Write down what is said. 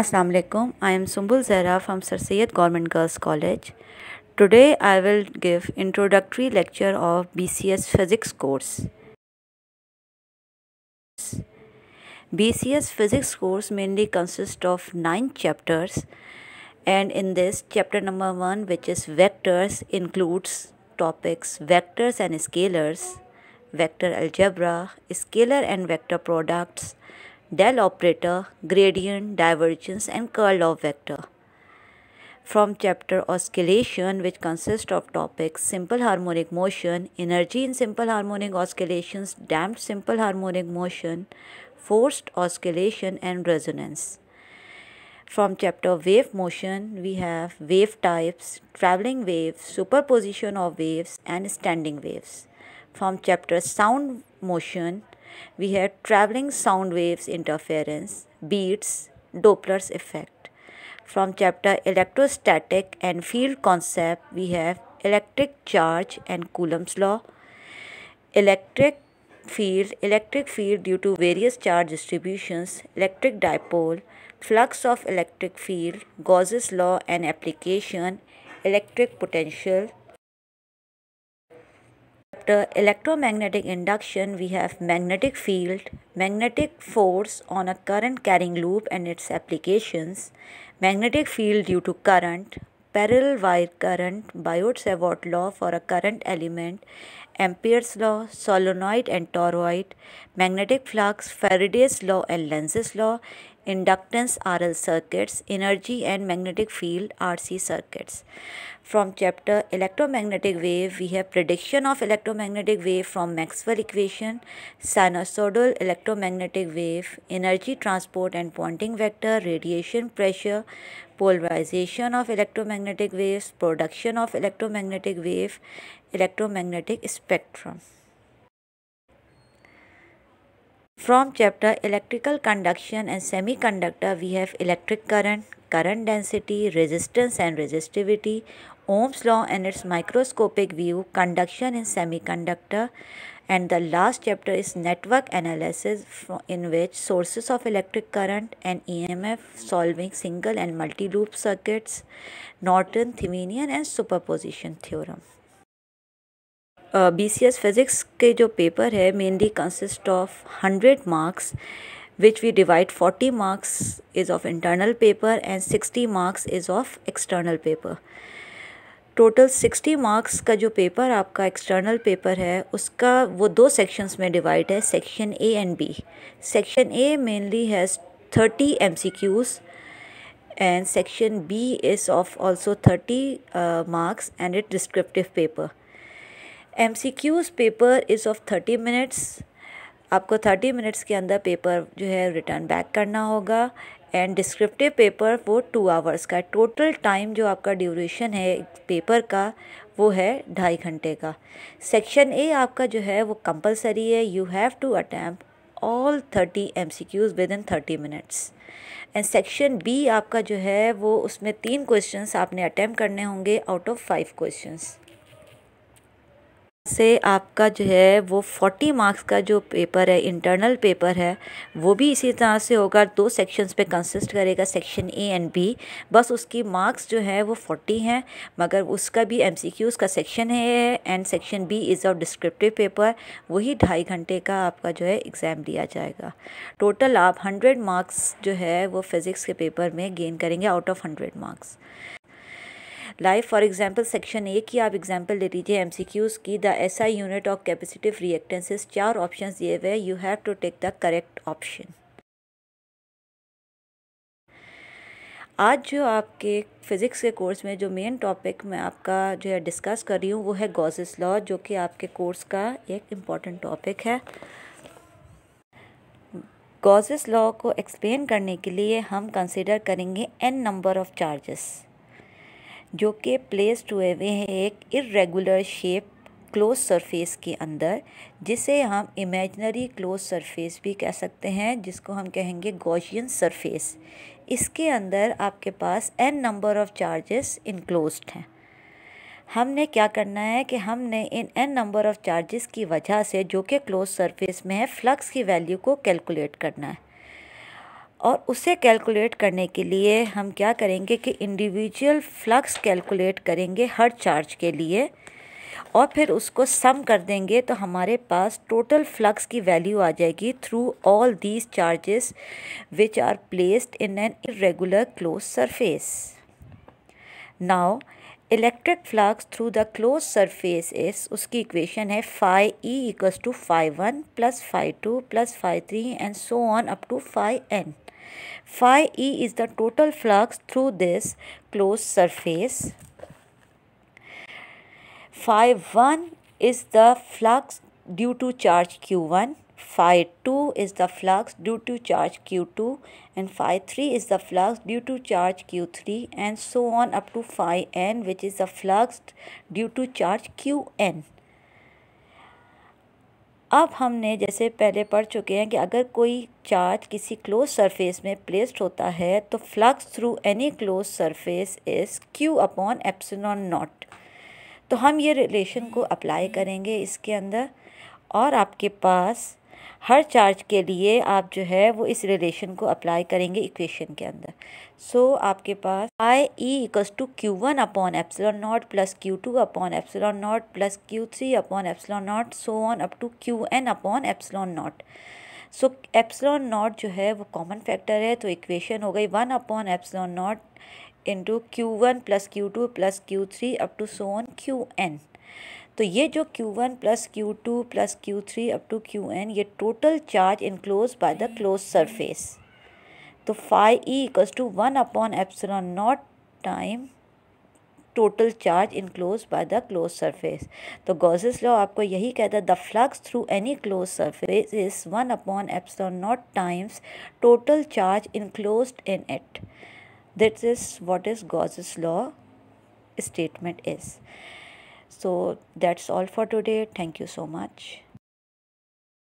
Assalamu alaikum. I am Sumbul Zahra from Sir Syed Government Girls College. Today I will give introductory lecture of BCS Physics course. BCS Physics course mainly consists of 9 chapters, and in this chapter number 1, which is vectors, includes topics vectors and scalars, vector algebra, scalar and vector products, del operator, gradient, divergence and curl of vector. From chapter oscillation, which consists of topics simple harmonic motion, energy in simple harmonic oscillations, damped simple harmonic motion, forced oscillation and resonance. From chapter wave motion, we have wave types, traveling waves, superposition of waves and standing waves. From chapter sound motion, we have traveling sound waves interference, beats, Doppler's effect. From chapter electrostatic and field concept, we have electric charge and Coulomb's law, electric field due to various charge distributions, electric dipole, flux of electric field, Gauss's law and application, electric potential. After electromagnetic induction, we have magnetic field, magnetic force on a current carrying loop and its applications, magnetic field due to current, parallel wire current, Biot-Savart law for a current element, Ampere's law, solenoid and toroid, magnetic flux, Faraday's law and Lenz's law, inductance RL circuits, energy and magnetic field RC circuits. From chapter electromagnetic wave, we have prediction of electromagnetic wave from Maxwell equation, sinusoidal electromagnetic wave, energy transport and Poynting vector, radiation pressure, polarization of electromagnetic waves, production of electromagnetic wave, electromagnetic spectrum. From chapter electrical conduction and semiconductor, we have electric current, current density, resistance and resistivity, Ohm's law and its microscopic view, conduction in semiconductor, and the last chapter is network analysis, in which sources of electric current and EMF, solving single and multi-loop circuits, Norton, Thevenin and superposition theorem. BCS physics के जो paper है mainly consist of 100 marks which we divide 40 marks is of internal paper and 60 marks is of external paper. Total 60 marks का जो paper आपका external paper है उसका वो 2 sections में डिवाइड है, section A and B. Section A mainly has 30 MCQs and section B is of also 30 marks and it descriptive paper. MCQs paper is of 30 minutes. आपको 30 minutes के अंदर paper जो है रिटर्न बैक करना होगा and descriptive paper वो 2 hours का. Total time जो आपका ड्यूरेशन है पेपर का वो है 2.5 घंटे का. सेक्शन ए आपका जो है वो कंपलसरी है. You have to attempt all 30 MCQs within 30 minutes. And section B आपका जो है वो उसमें 3 क्वेश्चंस आपने अटैम्प्ट करने होंगे आउट ऑफ 5 क्वेश्चंस से आपका जो है वो 40 मार्क्स का जो पेपर है इंटरनल पेपर है वो भी इसी तरह से होगा. 2 सेक्शंस पे कंसिस्ट करेगा सेक्शन ए एंड बी. बस उसकी मार्क्स जो है वो 40 हैं मगर उसका भी MCQs का सेक्शन है and section B is of descriptive paper. वही 2.5 घंटे का आपका जो है एग्ज़ाम दिया जाएगा. टोटल आप 100 मार्क्स जो है वो फिज़िक्स के पेपर में गेन करेंगे out of 100 marks. Like for example section A की आप एग्जांपल ले लीजिए MCQs की. The SI unit of capacitive reactances. 4 options दिए हुए. You have to take the correct option. आज जो आपके फ़िज़िक्स के कोर्स में जो मेन टॉपिक मैं आपका जो है डिस्कस कर रही हूँ वो है गॉसेस लॉ, जो कि आपके कोर्स का एक इम्पॉर्टेंट टॉपिक है. गॉसेस लॉ को एक्सप्लेन करने के लिए हम कंसिडर करेंगे n नंबर ऑफ चार्जेस जो कि प्लेस्ड हुए हुए हैं एक इर्रेगुलर शेप क्लोज सरफेस के अंदर, जिसे हम इमेजिनरी क्लोज सरफेस भी कह सकते हैं, जिसको हम कहेंगे गॉसियन सरफेस. इसके अंदर आपके पास n number of charges enclosed हैं. हमने क्या करना है कि हमने इन n नंबर ऑफ चार्जेस की वजह से जो कि क्लोज सरफेस में है फ्लक्स की वैल्यू को कैलकुलेट करना है. और उसे कैलकुलेट करने के लिए हम क्या करेंगे कि इंडिविजुअल फ्लक्स कैलकुलेट करेंगे हर चार्ज के लिए और फिर उसको सम कर देंगे तो हमारे पास टोटल फ्लक्स की वैल्यू आ जाएगी through all these charges which are placed in an irregular close surface. Now electric flux through the close surface is, उसकी इक्वेशन है phi E equals to phi 1 plus phi 2 plus phi 3 and so on up to phi n. Phi e is the total flux through this closed surface. Phi 1 is the flux due to charge q1, phi 2 is the flux due to charge q2 and phi 3 is the flux due to charge q3 and so on up to phi n, which is the flux due to charge qn. अब हमने जैसे पहले पढ़ चुके हैं कि अगर कोई चार्ज किसी क्लोज सरफेस में प्लेस्ड होता है तो flux through any close surface is q upon epsilon not. तो हम ये रिलेशन को अप्लाई करेंगे इसके अंदर और आपके पास हर चार्ज के लिए आप जो है वो इस रिलेशन को अप्लाई करेंगे इक्वेशन के अंदर। सो आपके पास I E equals to q1 upon epsilon not plus q2 upon epsilon not plus q3 upon epsilon not so on up to qn upon epsilon not. So epsilon not जो है वो common factor है तो equation हो गई 1 upon epsilon naught into q1 plus q2 plus q3 up to so on qn। तो ये जो q1 plus q2 plus q3 up to qn ये total charge enclose by the close surface. तो phi E equals to 1 upon epsilon naught time total charge enclose by the close surface. तो Gauss's law आपको यही कहता है the flux through any close surface is 1 upon epsilon not times total charge enclosed in it. This is what is Gauss's law statement is. So that's all for today. Thank you so much.